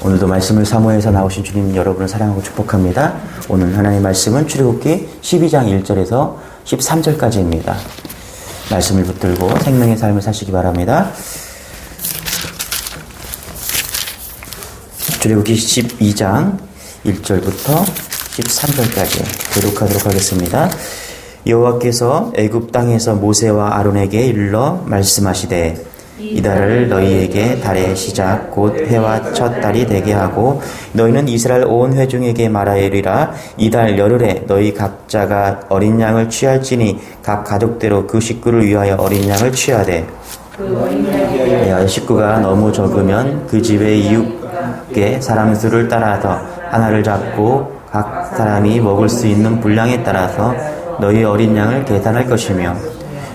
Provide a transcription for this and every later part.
오늘도 말씀을 사모해서 나오신 주님 여러분을 사랑하고 축복합니다. 오늘 하나님의 말씀은 출애굽기 12장 1절에서 13절까지입니다. 말씀을 붙들고 생명의 삶을 사시기 바랍니다. 출애굽기 12장 1절부터 13절까지 교독하도록 하겠습니다. 여호와께서 애굽 땅에서 모세와 아론에게 일러 말씀하시되 이달을 너희에게 달의 시작 곧 해와 첫 달이 되게 하고 너희는 이스라엘 온 회중에게 말하리라. 이달 열흘에 너희 각자가 어린 양을 취할지니 각 가족대로 그 식구를 위하여 어린 양을 취하되 식구가 너무 적으면 그 집의 이웃의 사람 수를 따라서 하나를 잡고 각 사람이 먹을 수 있는 분량에 따라서 너희 어린 양을 계산할 것이며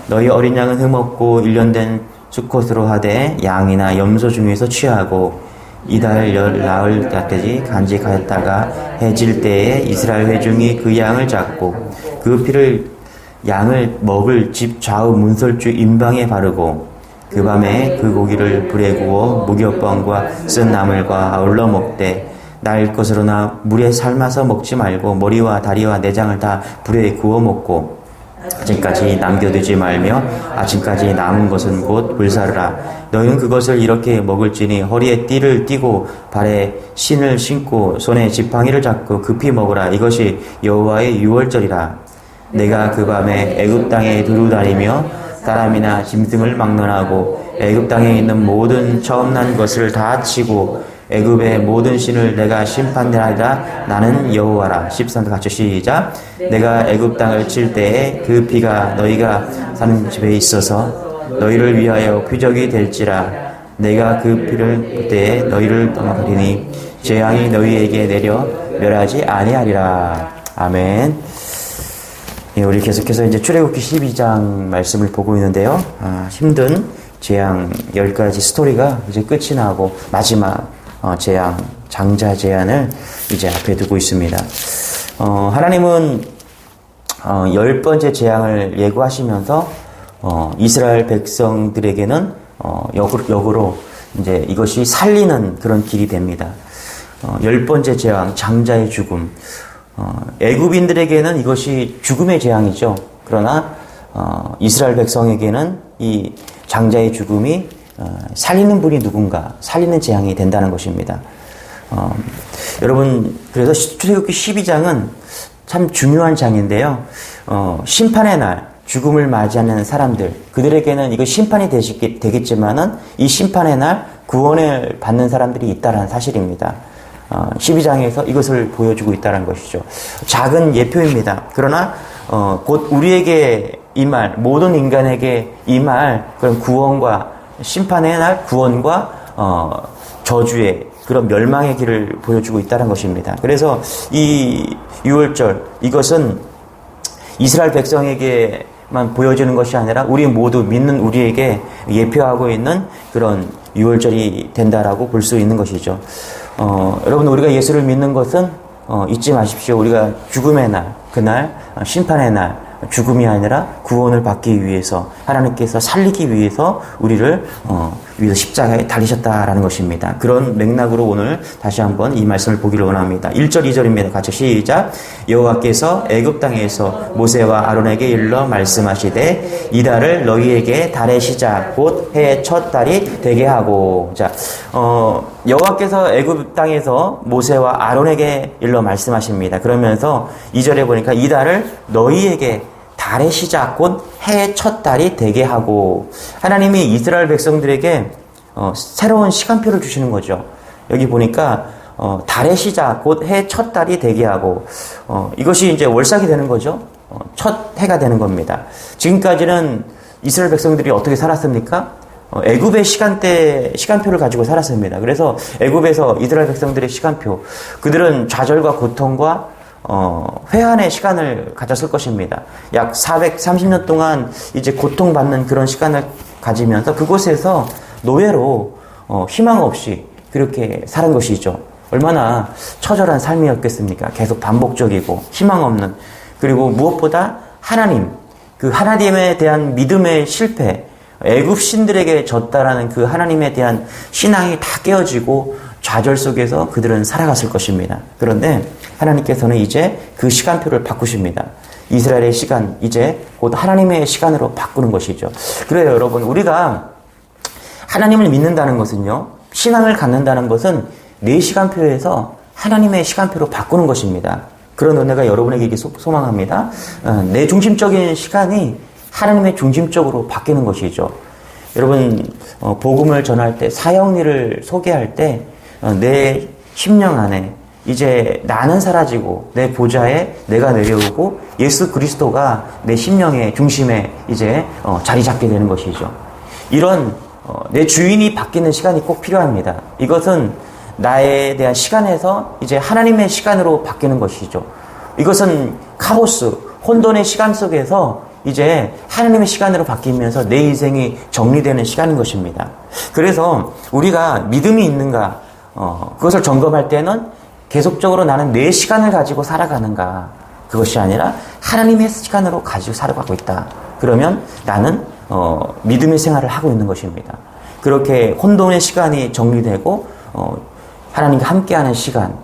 너희 어린 양은 흠없고 1년 된 수컷으로 하되 양이나 염소 중에서 취하고 이달 열 나흘까지 간직하였다가 해질 때에 이스라엘 회중이 그 양을 잡고 그 피를 양을 먹을 집 좌우 문설주 임방에 바르고 그 밤에 그 고기를 불에 구워 무교병과 쓴 나물과 아울러 먹되 날 것으로나 물에 삶아서 먹지 말고 머리와 다리와 내장을 다 불에 구워 먹고 아침까지 남겨두지 말며 아침까지 남은 것은 곧 불사르라. 너희는 그것을 이렇게 먹을지니 허리에 띠를 띠고 발에 신을 신고 손에 지팡이를 잡고 급히 먹으라. 이것이 여호와의 유월절이라. 내가 그 밤에 애굽 땅에 두루 다니며 사람이나 짐승을 막론하고 애굽 땅에 있는 모든 처음 난 것을 다 치고 애굽의 모든 신을 내가 심판하리라. 나는 여호와라. 13절 같이 시작. 내가 애굽 땅을 칠 때에 그 피가 너희가 사는 집에 있어서 너희를 위하여 표적이 될지라. 내가 그 피를 그때에 너희를 떠나가리니 재앙이 너희에게 내려 멸하지 아니하리라. 아멘. 우리 계속해서 이제 출애굽기 12장 말씀을 보고 있는데요. 힘든 재앙 10가지 스토리가 이제 끝이 나고 마지막 재앙, 장자 재앙을 이제 앞에 두고 있습니다. 하나님은 10번째 재앙을 예고하시면서 이스라엘 백성들에게는 역으로 이제 이것이 살리는 그런 길이 됩니다. 10번째 재앙, 장자의 죽음. 애굽인들에게는 이것이 죽음의 재앙이죠. 그러나 이스라엘 백성에게는 이 장자의 죽음이 살리는 분이 누군가, 살리는 재앙이 된다는 것입니다. 여러분, 그래서 출애굽기 12장은 참 중요한 장인데요. 심판의 날, 죽음을 맞이하는 사람들, 그들에게는 이거 심판이 되겠지만은 이 심판의 날 구원을 받는 사람들이 있다는 사실입니다. 12장에서 이것을 보여주고 있다는 것이죠. 작은 예표입니다. 그러나 곧 우리에게 임할, 모든 인간에게 임할 그런 구원과 심판의 날 구원과 저주의 그런 멸망의 길을 보여주고 있다는 것입니다. 그래서 이 유월절, 이것은 이스라엘 백성에게만 보여지는 것이 아니라 우리 모두 믿는 우리에게 예표하고 있는 그런 유월절이 된다라고 볼 수 있는 것이죠. 여러분, 우리가 예수를 믿는 것은 잊지 마십시오. 우리가 죽음의 날, 그날 심판의 날, 죽음이 아니라 구원을 받기 위해서, 하나님께서 살리기 위해서 우리를 위해서 십자가에 달리셨다라는 것입니다. 그런 맥락으로 오늘 다시 한번 이 말씀을 보기를 원합니다. 1절 2절입니다. 같이 시작. 여호와께서 애굽 땅에서 모세와 아론에게 일러 말씀하시되 이달을 너희에게 달의 시작 곧 해의 첫 달이 되게 하고. 자, 여호와께서 애굽 땅에서 모세와 아론에게 일러 말씀하십니다. 그러면서 2절에 보니까 이달을 너희에게 달의 시작 곧 해의 첫 달이 되게 하고, 하나님이 이스라엘 백성들에게 새로운 시간표를 주시는 거죠. 여기 보니까 달의 시작 곧 해의 첫 달이 되게 하고, 이것이 이제 월삭이 되는 거죠. 첫 해가 되는 겁니다. 지금까지는 이스라엘 백성들이 어떻게 살았습니까? 애굽의 시간표를 가지고 살았습니다. 그래서 애굽에서 이스라엘 백성들의 시간표, 그들은 좌절과 고통과 회한의 시간을 가졌을 것입니다. 약 430년 동안 이제 고통받는 그런 시간을 가지면서 그곳에서 노예로 희망 없이 그렇게 사는 것이죠. 얼마나 처절한 삶이었겠습니까? 계속 반복적이고 희망 없는, 그리고 무엇보다 하나님, 그 하나님에 대한 믿음의 실패, 애굽 신들에게 졌다라는 그 하나님에 대한 신앙이 다 깨어지고 좌절 속에서 그들은 살아갔을 것입니다. 그런데 하나님께서는 이제 그 시간표를 바꾸십니다. 이스라엘의 시간, 이제 곧 하나님의 시간으로 바꾸는 것이죠. 그래요, 여러분. 우리가 하나님을 믿는다는 것은요, 신앙을 갖는다는 것은 내 시간표에서 하나님의 시간표로 바꾸는 것입니다. 그런 은혜가 여러분에게 소망합니다. 내 중심적인 시간이 하나님의 중심적으로 바뀌는 것이죠. 여러분, 복음을 전할 때, 사역일을 소개할 때, 내 심령 안에 이제 나는 사라지고 내 보좌에 내가 내려오고 예수 그리스도가 내 심령의 중심에 이제 자리 잡게 되는 것이죠. 이런 내 주인이 바뀌는 시간이 꼭 필요합니다. 이것은 나에 대한 시간에서 이제 하나님의 시간으로 바뀌는 것이죠. 이것은 카오스, 혼돈의 시간 속에서 이제 하나님의 시간으로 바뀌면서 내 인생이 정리되는 시간인 것입니다. 그래서 우리가 믿음이 있는가, 그것을 점검할 때는 계속적으로 나는 내 시간을 가지고 살아가는가, 그것이 아니라 하나님의 시간으로 가지고 살아가고 있다. 그러면 나는 믿음의 생활을 하고 있는 것입니다. 그렇게 혼돈의 시간이 정리되고 하나님과 함께하는 시간,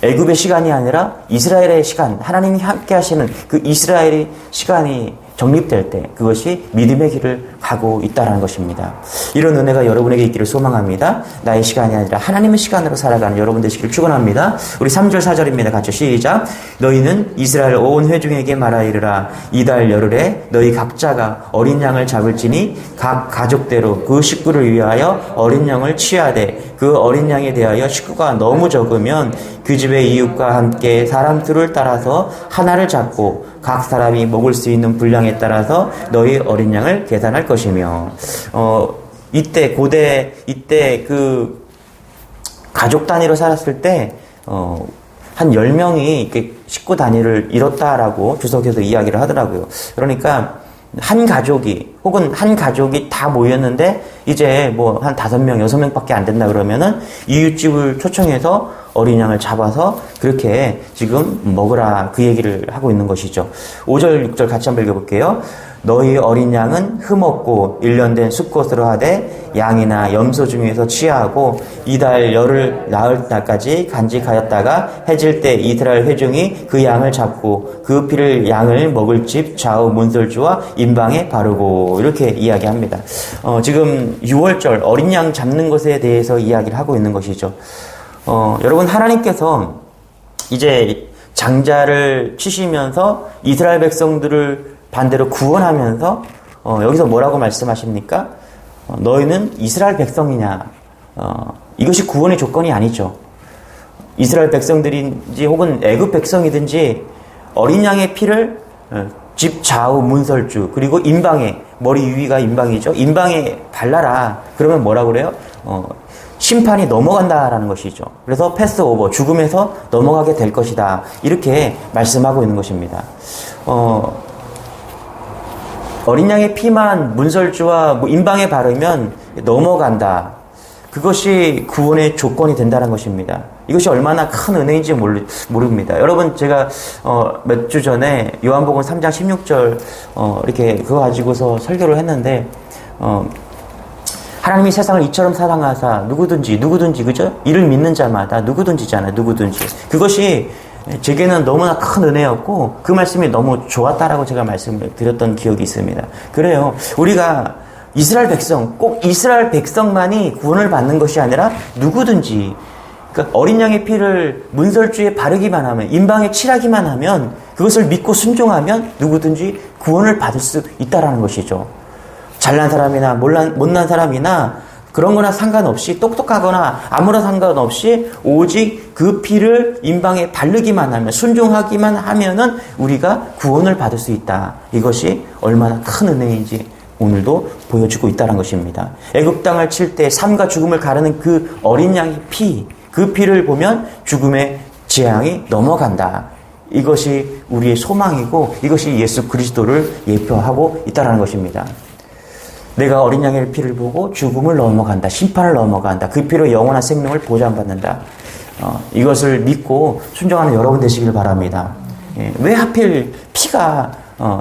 애굽의 시간이 아니라 이스라엘의 시간, 하나님이 함께 하시는 그 이스라엘의 시간이 정립될 때 그것이 믿음의 길을 가고 있다는 것입니다. 이런 은혜가 여러분에게 있기를 소망합니다. 나의 시간이 아니라 하나님의 시간으로 살아가는 여러분 되시기를 축원합니다. 우리 3절 4절입니다. 같이 시작. 너희는 이스라엘 온 회중에게 말하이르라. 이달 열흘에 너희 각자가 어린 양을 잡을지니 각 가족대로 그 식구를 위하여 어린 양을 취하되 그 어린 양에 대하여 식구가 너무 적으면 그 집의 이웃과 함께 사람 수를 따라서 하나를 잡고 각 사람이 먹을 수 있는 분량에 따라서 너희 어린 양을 계산할 것이며, 이때 그 가족 단위로 살았을 때 한 10명이 이렇게 식구 단위를 이뤘다라고 주석에서 이야기를 하더라고요. 그러니까 한 가족이 혹은 한 가족이 다 모였는데 이제 뭐 한 5명, 6명밖에 안 된다 그러면은 이웃집을 초청해서 어린 양을 잡아서 그렇게 지금 먹으라 그 얘기를 하고 있는 것이죠. 5절, 6절 같이 한번 읽어볼게요. 너희 어린 양은 흠없고 1년 된 수컷으로 하되 양이나 염소 중에서 취하고 이달 열흘 나흘 날까지 간직하였다가 해질 때 이스라엘 회중이 그 양을 잡고 그 피를 양을 먹을 집 좌우 문설주와 임방에 바르고 이렇게 이야기합니다. 지금 6월절 어린 양 잡는 것에 대해서 이야기를 하고 있는 것이죠. 여러분, 하나님께서 이제 장자를 치시면서 이스라엘 백성들을 반대로 구원하면서 여기서 뭐라고 말씀하십니까? 너희는 이스라엘 백성이냐? 이것이 구원의 조건이 아니죠. 이스라엘 백성들인지 혹은 애굽 백성이든지 어린 양의 피를 집 좌우 문설주 그리고 임방에, 머리 위가 임방이죠. 임방에 발라라. 그러면 뭐라고 그래요? 심판이 넘어간다라는 것이죠. 그래서 패스오버, 죽음에서 넘어가게 될 것이다. 이렇게 말씀하고 있는 것입니다. 어린 양의 피만 문설주와 임방에 바르면 넘어간다. 그것이 구원의 조건이 된다는 것입니다. 이것이 얼마나 큰 은혜인지 모릅니다. 여러분, 제가 몇 주 전에 요한복음 3장 16절 이렇게 그거 가지고서 설교를 했는데 하나님이 세상을 이처럼 사랑하사 누구든지 그죠? 이를 믿는 자마다 누구든지잖아요. 누구든지. 그것이 제게는 너무나 큰 은혜였고 그 말씀이 너무 좋았다라고 제가 말씀을 드렸던 기억이 있습니다. 그래요. 우리가 이스라엘 백성, 꼭 이스라엘 백성만이 구원을 받는 것이 아니라 누구든지, 그러니까 어린 양의 피를 문설주에 바르기만 하면, 임방에 칠하기만 하면, 그것을 믿고 순종하면 누구든지 구원을 받을 수 있다라는 것이죠. 잘난 사람이나 못난 사람이나 그런 거나 상관없이, 똑똑하거나 아무런 상관없이 오직 그 피를 임방에 바르기만 하면, 순종하기만 하면은 우리가 구원을 받을 수 있다. 이것이 얼마나 큰 은혜인지 오늘도 보여주고 있다는 것입니다. 애굽 땅을 칠 때 삶과 죽음을 가르는 그 어린 양의 피, 그 피를 보면 죽음의 재앙이 넘어간다. 이것이 우리의 소망이고 이것이 예수 그리스도를 예표하고 있다는 것입니다. 내가 어린 양의 피를 보고 죽음을 넘어간다. 심판을 넘어간다. 그 피로 영원한 생명을 보장받는다. 이것을 믿고 순종하는 여러분 되시길 바랍니다. 왜 하필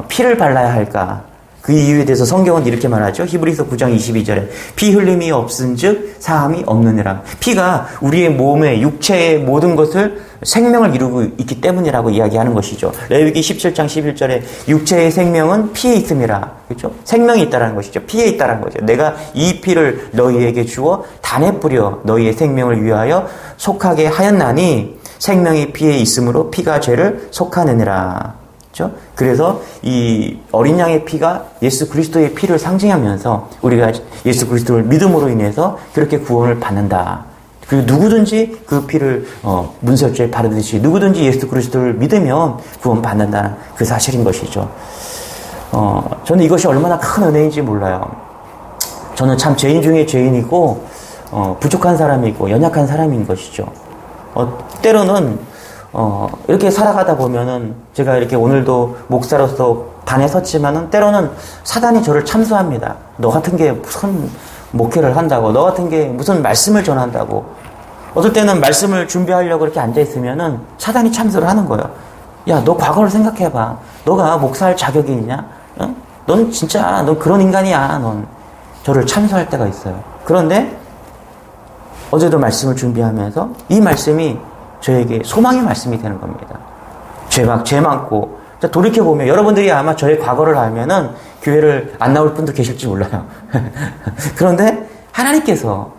피를 발라야 할까? 그 이유에 대해서 성경은 이렇게 말하죠. 히브리서 9장 22절에 피 흘림이 없은즉 사함이 없느니라. 피가 우리의 몸에 육체의 모든 것을 생명을 이루고 있기 때문이라고 이야기하는 것이죠. 레위기 17장 11절에 육체의 생명은 피에 있음이라. 그렇죠? 생명이 있다라는 것이죠. 피에 있다라는 거죠. 내가 이 피를 너희에게 주어 단에 뿌려 너희의 생명을 위하여 속하게 하였나니 생명이 피에 있으므로 피가 죄를 속하느니라. 그렇죠? 그래서 이 어린 양의 피가 예수 그리스도의 피를 상징하면서 우리가 예수 그리스도를 믿음으로 인해서 그렇게 구원을 받는다. 그리고 누구든지 그 피를 문설주에 바르듯이 누구든지 예수 그리스도를 믿으면 구원 받는다는 그 사실인 것이죠. 저는 이것이 얼마나 큰 은혜인지 몰라요. 저는 참 죄인 중에 죄인이고 부족한 사람이고 연약한 사람인 것이죠. 때로는 이렇게 살아가다 보면은 제가 이렇게 오늘도 목사로서 단에 섰지만은 때로는 사단이 저를 참수합니다. 너 같은 게 무슨 목회를 한다고, 너 같은 게 무슨 말씀을 전한다고. 어떨 때는 말씀을 준비하려고 이렇게 앉아있으면은 사단이 참수를 하는 거예요. 야, 너 과거를 생각해봐. 너가 목사할 자격이 있냐? 응? 넌 진짜, 넌 그런 인간이야. 넌. 저를 참수할 때가 있어요. 그런데 어제도 말씀을 준비하면서 이 말씀이 저에게 소망의 말씀이 되는 겁니다. 죄 많고. 돌이켜보면 여러분들이 아마 저의 과거를 알면은 교회를 안 나올 분도 계실지 몰라요. 그런데 하나님께서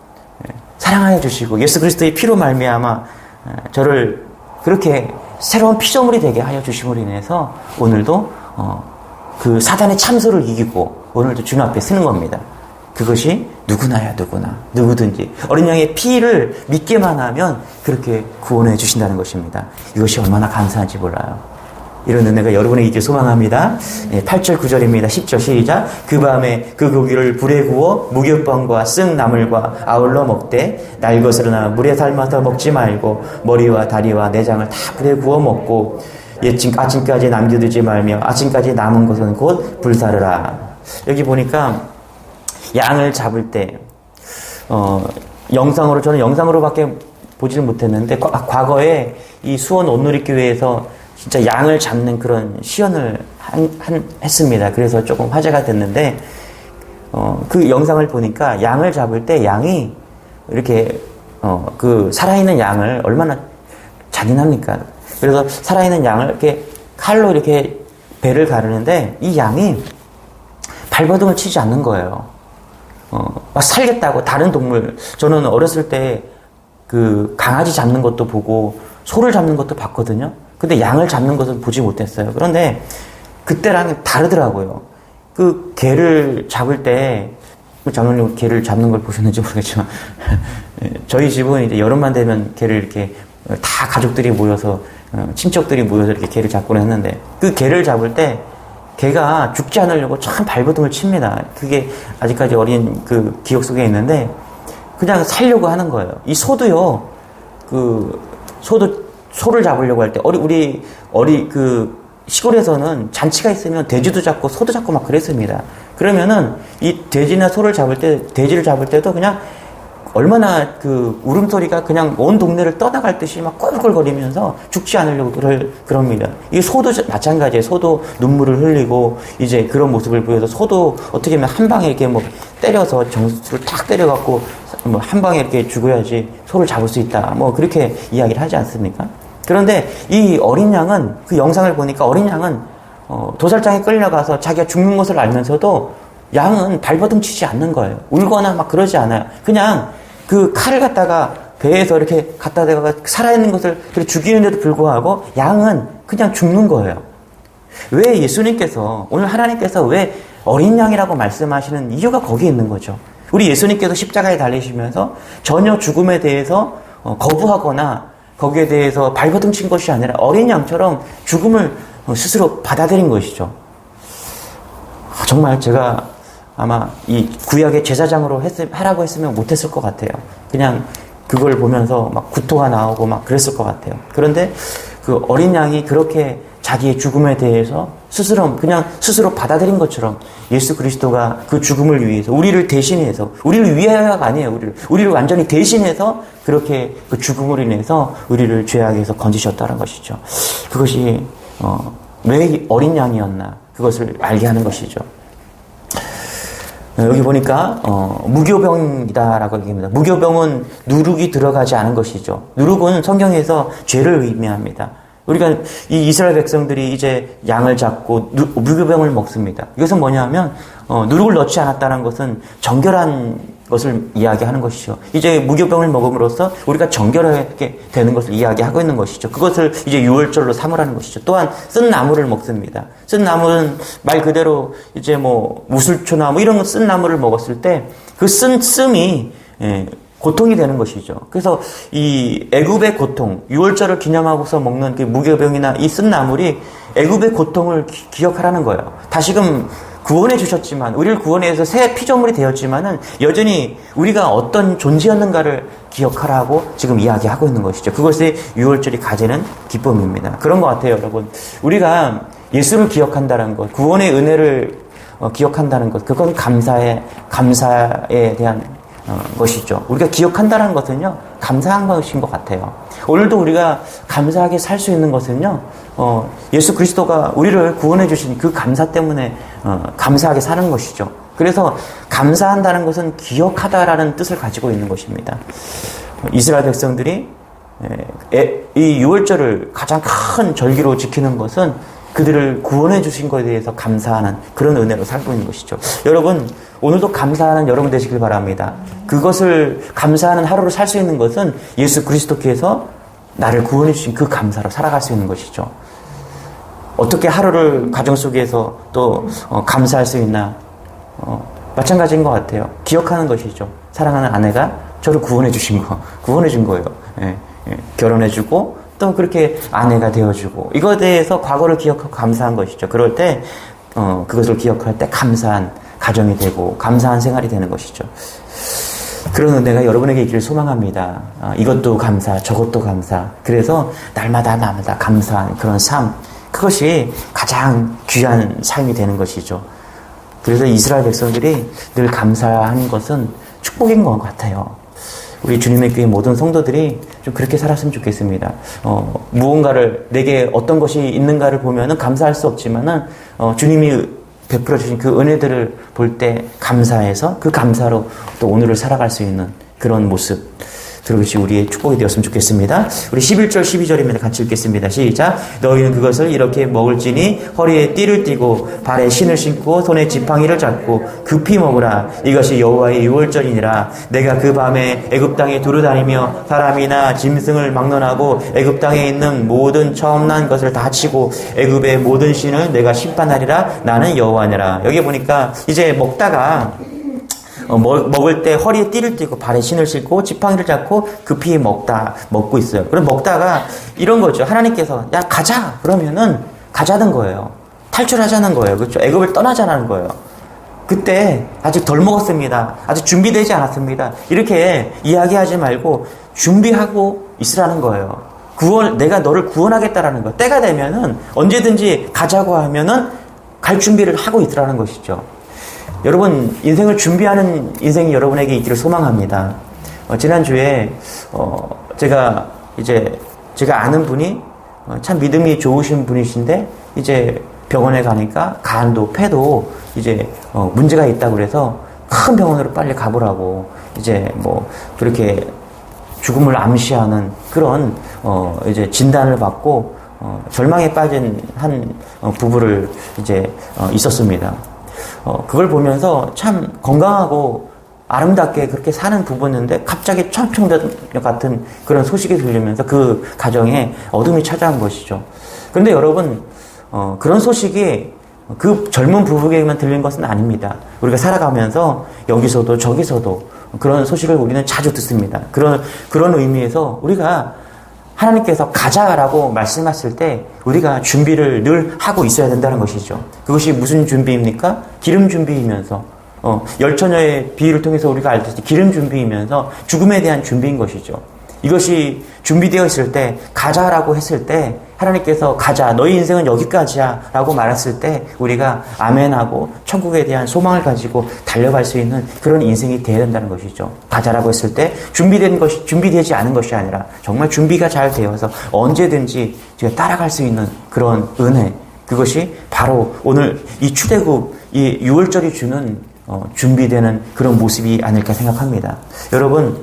사랑하여 주시고 예수 그리스도의 피로 말미암아 저를 그렇게 새로운 피조물이 되게 하여 주심으로 인해서 오늘도 그 사단의 참소를 이기고 오늘도 주님 앞에 서는 겁니다. 그것이 누구나야 누구나 누구든지 어린 양의 피를 믿기만 하면 그렇게 구원해 주신다는 것입니다. 이것이 얼마나 감사한지 몰라요. 이런 은혜가 여러분에게 있길 소망합니다. 8절 9절입니다. 10절 시작. 그 밤에 그 고기를 불에 구워 무교병과 쓴 나물과 아울러 먹되 날 것으로나 물에 삶아서 먹지 말고 머리와 다리와 내장을 다 불에 구워 먹고 아침까지 남겨두지 말며 아침까지 남은 것은 곧 불사르라. 여기 보니까 양을 잡을 때 영상으로 저는 영상으로밖에 보지를 못했는데 과거에 이 수원 온누리교회에서 진짜 양을 잡는 그런 시연을 했습니다. 그래서 조금 화제가 됐는데 그 영상을 보니까 양을 잡을 때 양이 이렇게 그 살아있는 양을 얼마나 잔인합니까? 그래서 살아있는 양을 이렇게 칼로 이렇게 배를 가르는데 이 양이 발버둥을 치지 않는 거예요. 막 살겠다고 다른 동물, 저는 어렸을 때 그 강아지 잡는 것도 보고 소를 잡는 것도 봤거든요. 근데 양을 잡는 것은 보지 못했어요. 그런데 그때랑 다르더라고요. 그 개를 잡을 때, 장로님 개를 잡는 걸 보셨는지 모르겠지만 저희 집은 이제 여름만 되면 개를 이렇게 다 가족들이 모여서 친척들이 모여서 이렇게 개를 잡곤 했는데 그 개를 잡을 때 개가 죽지 않으려고 참 발버둥을 칩니다. 그게 아직까지 어린 그 기억 속에 있는데 그냥 살려고 하는 거예요. 이 소도요, 소를 잡으려고 할 때, 그 시골에서는 잔치가 있으면 돼지도 잡고 소도 잡고 막 그랬습니다. 그러면은 이 돼지나 소를 잡을 때, 돼지를 잡을 때도 그냥 얼마나 그 울음소리가 그냥 온 동네를 떠나갈 듯이 막 꿀꿀거리면서 죽지 않으려고 그럽니다. 이 소도 마찬가지예요. 소도 눈물을 흘리고 이제 그런 모습을 보여서 소도 어떻게 보면 한 방에 이렇게 뭐 때려서 정수를 탁 때려갖고 뭐 한 방에 이렇게 죽어야지 소를 잡을 수 있다. 뭐 그렇게 이야기를 하지 않습니까? 그런데 이 어린 양은 그 영상을 보니까 어린 양은 도살장에 끌려가서 자기가 죽는 것을 알면서도 양은 발버둥 치지 않는 거예요. 울거나 막 그러지 않아요. 그냥 그 칼을 갖다가 배에서 이렇게 갖다 대다가 살아있는 것을 죽이는데도 불구하고 양은 그냥 죽는 거예요. 왜 예수님께서, 오늘 하나님께서 왜 어린 양이라고 말씀하시는 이유가 거기에 있는 거죠. 우리 예수님께서 십자가에 달리시면서 전혀 죽음에 대해서 거부하거나 거기에 대해서 발버둥 친 것이 아니라 어린 양처럼 죽음을 스스로 받아들인 것이죠. 정말 제가 아마 이 구약의 제사장으로 하라고 했으면 못했을 것 같아요. 그냥 그걸 보면서 막 구토가 나오고 막 그랬을 것 같아요. 그런데 그 어린 양이 그렇게 자기의 죽음에 대해서 그냥 스스로 받아들인 것처럼 예수 그리스도가 그 죽음을 위해서 우리를 대신해서, 우리를 위하여가 아니에요. 우리를 완전히 대신해서 그렇게 그 죽음으로 인해서 우리를 죄악에서 건지셨다는 것이죠. 그것이 왜 어린 양이었나, 그것을 알게 하는 것이죠. 여기 보니까 무교병이다라고 얘기합니다. 무교병은 누룩이 들어가지 않은 것이죠. 누룩은 성경에서 죄를 의미합니다. 우리가 이 이스라엘 백성들이 이제 양을 잡고 무교병을 먹습니다. 이것은 뭐냐면 누룩을 넣지 않았다는 것은 정결한 것을 이야기하는 것이죠. 이제 무교병을 먹음으로써 우리가 정결하게 되는 것을 이야기하고 있는 것이죠. 그것을 이제 유월절로 삼으라는 것이죠. 또한 쓴 나무를 먹습니다. 쓴 나무는 말 그대로 이제 뭐 무술초나 뭐 이런 쓴 나무를 먹었을 때 그 쓴 고통이 되는 것이죠. 그래서 이 애굽의 고통, 유월절을 기념하고서 먹는 그 무교병이나 이 쓴 나물이 애굽의 고통을 기억하라는 거예요. 다시금 구원해 주셨지만, 우리를 구원해서 새 피조물이 되었지만은 여전히 우리가 어떤 존재였는가를 기억하라고 지금 이야기하고 있는 것이죠. 그것이 유월절이 가지는 기쁨입니다. 그런 것 같아요, 여러분. 우리가 예수를 기억한다는 것, 구원의 은혜를 기억한다는 것, 그건 감사에 대한 것이죠. 우리가 기억한다는 것은요, 감사한 것인 것 같아요. 오늘도 우리가 감사하게 살 수 있는 것은요, 예수 그리스도가 우리를 구원해 주신 그 감사 때문에 감사하게 사는 것이죠. 그래서 감사한다는 것은 기억하다라는 뜻을 가지고 있는 것입니다. 이스라엘 백성들이 이 유월절을 가장 큰 절기로 지키는 것은 그들을 구원해 주신 것에 대해서 감사하는 그런 은혜로 살고 있는 것이죠. 여러분, 오늘도 감사하는 여러분 되시길 바랍니다. 그것을 감사하는 하루를 살 수 있는 것은 예수 그리스도께서 나를 구원해 주신 그 감사로 살아갈 수 있는 것이죠. 어떻게 하루를 가정 속에서 또 감사할 수 있나? 마찬가지인 것 같아요. 기억하는 것이죠. 사랑하는 아내가 저를 구원해 주신 거, 구원해 준 거예요. 결혼해 주고 또 그렇게 아내가 되어주고, 이거에 대해서 과거를 기억하고 감사한 것이죠. 그럴 때 그것을 기억할 때 감사한 가정이 되고 감사한 생활이 되는 것이죠. 그런 은혜가 여러분에게 있기를 소망합니다. 이것도 감사, 저것도 감사. 그래서 날마다 감사한 그런 삶, 그것이 가장 귀한 삶이 되는 것이죠. 그래서 이스라엘 백성들이 늘 감사하는 것은 축복인 것 같아요. 우리 주님의 교회 모든 성도들이 좀 그렇게 살았으면 좋겠습니다. 무언가를, 내게 어떤 것이 있는가를 보면은 감사할 수 없지만은, 주님이 베풀어 주신 그 은혜들을 볼 때 감사해서 그 감사로 또 오늘을 살아갈 수 있는 그런 모습, 그것이 우리의 축복이 되었으면 좋겠습니다. 우리 11절 12절입니다. 같이 읽겠습니다. 시작. 너희는 그것을 이렇게 먹을지니 허리에 띠를 띠고 발에 신을 신고 손에 지팡이를 잡고 급히 먹으라. 이것이 여호와의 유월절이니라. 내가 그 밤에 애굽 땅에 두루다니며 사람이나 짐승을 막론하고 애굽 땅에 있는 모든 처음 난 것을 다 치고 애굽의 모든 신을 내가 심판하리라. 나는 여호와니라. 여기 보니까 이제 먹다가 먹을 때 허리에 띠를 띠고 발에 신을 신고 지팡이를 잡고 급히 먹고 있어요. 그럼 먹다가 이런 거죠. 하나님께서 야 가자 그러면은 가자는 거예요. 탈출하자는 거예요. 그렇죠? 애굽을 떠나자는 거예요. 그때 아직 덜 먹었습니다. 아직 준비되지 않았습니다. 이렇게 이야기하지 말고 준비하고 있으라는 거예요. 내가 너를 구원하겠다라는 거. 때가 되면은 언제든지 가자고 하면은 갈 준비를 하고 있으라는 것이죠. 여러분, 인생을 준비하는 인생이 여러분에게 있기를 소망합니다. 지난주에, 제가 아는 분이 참 믿음이 좋으신 분이신데, 이제 병원에 가니까 간도, 폐도 이제, 문제가 있다고 그래서 큰 병원으로 빨리 가보라고, 이제 그렇게 죽음을 암시하는 그런, 이제 진단을 받고, 절망에 빠진 한 부부를 이제, 있었습니다. 그걸 보면서 참 건강하고 아름답게 그렇게 사는 부부였는데 갑자기 청천벽 같은 그런 소식이 들리면서 그 가정에 어둠이 찾아온 것이죠. 그런데 여러분, 그런 소식이 그 젊은 부부에게만 들린 것은 아닙니다. 우리가 살아가면서 여기서도 저기서도 그런 소식을 우리는 자주 듣습니다. 그런 의미에서 우리가 하나님께서 가자라고 말씀하실 때 우리가 준비를 늘 하고 있어야 된다는 것이죠. 그것이 무슨 준비입니까? 기름 준비이면서 열처녀의 비유를 통해서 우리가 알듯이 기름 준비이면서 죽음에 대한 준비인 것이죠. 이것이 준비되어 있을 때 가자라고 했을 때 하나님께서 가자 너희 인생은 여기까지야 라고 말했을 때 우리가 아멘하고 천국에 대한 소망을 가지고 달려갈 수 있는 그런 인생이 되어야 된다는 것이죠. 가자라고 했을 때 준비되지 않은 것이 아니라 정말 준비가 잘 되어서 언제든지 제가 따라갈 수 있는 그런 은혜, 그것이 바로 오늘 이 출애굽 이 유월절이 주는 준비되는 그런 모습이 아닐까 생각합니다. 여러분,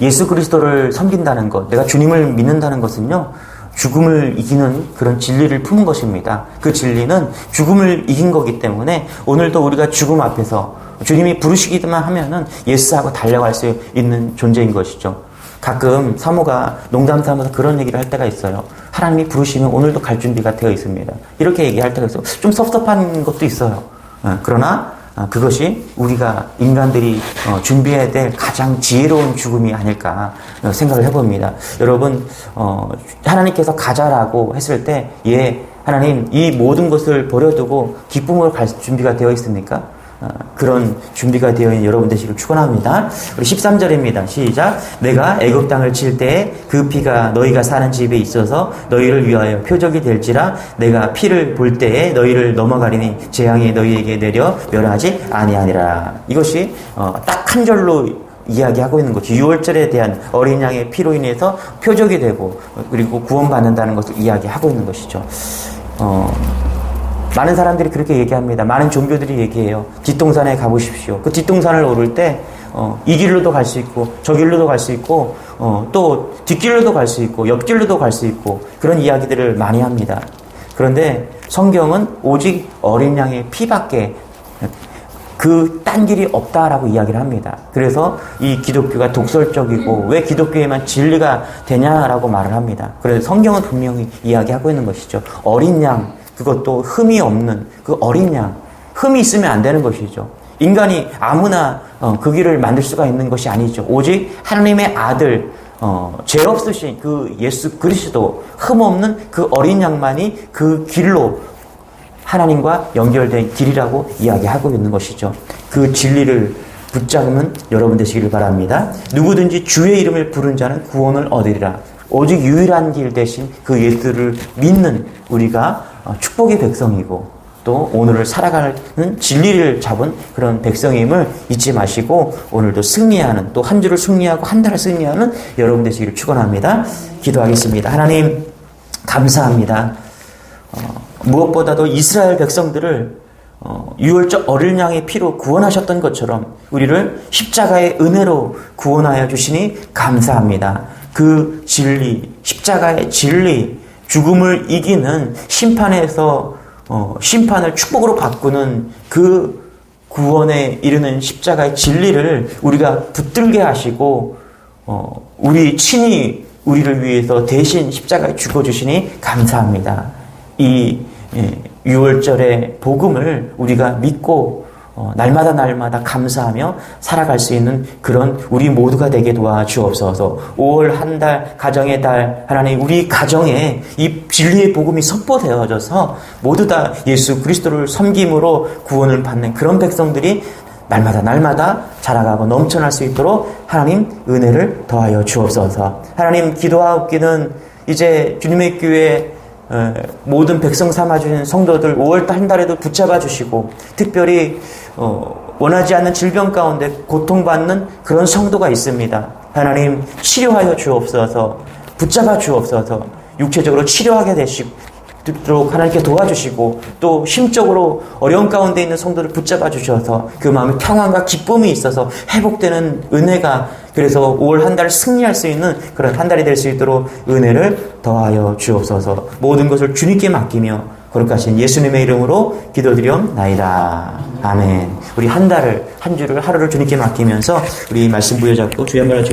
예수 그리스도를 섬긴다는 것, 내가 주님을 믿는다는 것은요, 죽음을 이기는 그런 진리를 품은 것입니다. 그 진리는 죽음을 이긴 거기 때문에 오늘도 우리가 죽음 앞에서 주님이 부르시기만 하면은 예스하고 달려갈 수 있는 존재인 것이죠. 가끔 사모가 농담 삼아서 그런 얘기를 할 때가 있어요. 하나님이 부르시면 오늘도 갈 준비가 되어 있습니다. 이렇게 얘기할 때가 있어요. 좀 섭섭한 것도 있어요. 그러나 그것이 우리가 인간들이 준비해야 될 가장 지혜로운 죽음이 아닐까 생각을 해봅니다. 여러분, 하나님께서 가자라고 했을 때, 예, 하나님 이 모든 것을 버려두고 기쁨으로 갈 준비가 되어 있습니까? 그런 준비가 되어 있는 여러분 되시길 축원합니다. 우리 13절입니다. 시작. 내가 애굽 땅을 칠 때에 그 피가 너희가 사는 집에 있어서 너희를 위하여 표적이 될지라 내가 피를 볼 때에 너희를 넘어가리니 재앙이 너희에게 내려 멸하지 아니하니라. 이것이 딱 한 절로 이야기하고 있는 거죠. 6월절에 대한 어린 양의 피로 인해서 표적이 되고 그리고 구원받는다는 것을 이야기하고 있는 것이죠. 많은 사람들이 그렇게 얘기합니다. 많은 종교들이 얘기해요. 뒷동산에 가보십시오. 그 뒷동산을 오를 때 이 길로도 갈 수 있고 저 길로도 갈 수 있고 또 뒷길로도 갈 수 있고 옆길로도 갈 수 있고 그런 이야기들을 많이 합니다. 그런데 성경은 오직 어린 양의 피밖에 그 딴 길이 없다라고 이야기를 합니다. 그래서 이 기독교가 독설적이고 왜 기독교에만 진리가 되냐라고 말을 합니다. 그래서 성경은 분명히 이야기하고 있는 것이죠. 어린 양, 그것도 흠이 없는 그 어린 양, 흠이 있으면 안 되는 것이죠. 인간이 아무나 그 길을 만들 수가 있는 것이 아니죠. 오직 하나님의 아들, 죄 없으신 그 예수 그리스도, 흠 없는 그 어린 양만이 그 길로 하나님과 연결된 길이라고 이야기하고 있는 것이죠. 그 진리를 붙잡으면 여러분 되시기를 바랍니다. 누구든지 주의 이름을 부른 자는 구원을 얻으리라. 오직 유일한 길 대신 그 예수를 믿는 우리가 축복의 백성이고 또 오늘을 살아가는 진리를 잡은 그런 백성임을 잊지 마시고 오늘도 승리하는 또 한 주를 승리하고 한 달을 승리하는 여러분 되시기를 축원합니다. 기도하겠습니다. 하나님 감사합니다. 무엇보다도 이스라엘 백성들을 유월절 어린 양의 피로 구원하셨던 것처럼 우리를 십자가의 은혜로 구원하여 주시니 감사합니다. 그 진리, 십자가의 진리, 죽음을 이기는 심판에서 심판을 축복으로 바꾸는 그 구원에 이르는 십자가의 진리를 우리가 붙들게 하시고 우리 친히 우리를 위해서 대신 십자가에 죽어주시니 감사합니다. 이 6월절의 복음을 우리가 믿고 날마다 감사하며 살아갈 수 있는 그런 우리 모두가 되게 도와주옵소서. 5월 한 달, 가정의 달, 하나님 우리 가정에 이 진리의 복음이 선포되어져서 모두 다 예수 그리스도를 섬김으로 구원을 받는 그런 백성들이 날마다 자라가고 넘쳐날 수 있도록 하나님 은혜를 더하여 주옵소서. 하나님 기도하옵기는 이제 주님의 교회 모든 백성 삼아주신 성도들 5월 한 달에도 붙잡아 주시고 특별히 원하지 않는 질병 가운데 고통받는 그런 성도가 있습니다. 하나님 치료하여 주옵소서. 붙잡아 주옵소서. 육체적으로 치료하게 되시도록 하나님께 도와주시고 또 심적으로 어려운 가운데 있는 성도를 붙잡아 주셔서 그 마음에 평안과 기쁨이 있어서 회복되는 은혜가 그래서 5월 한 달을 승리할 수 있는 그런 한 달이 될 수 있도록 은혜를 더하여 주옵소서. 모든 것을 주님께 맡기며 거룩하신 예수님의 이름으로 기도드리옵나이다. 아멘. 우리 한 주를 하루를 주님께 맡기면서 우리 말씀 부여잡고 주의 말을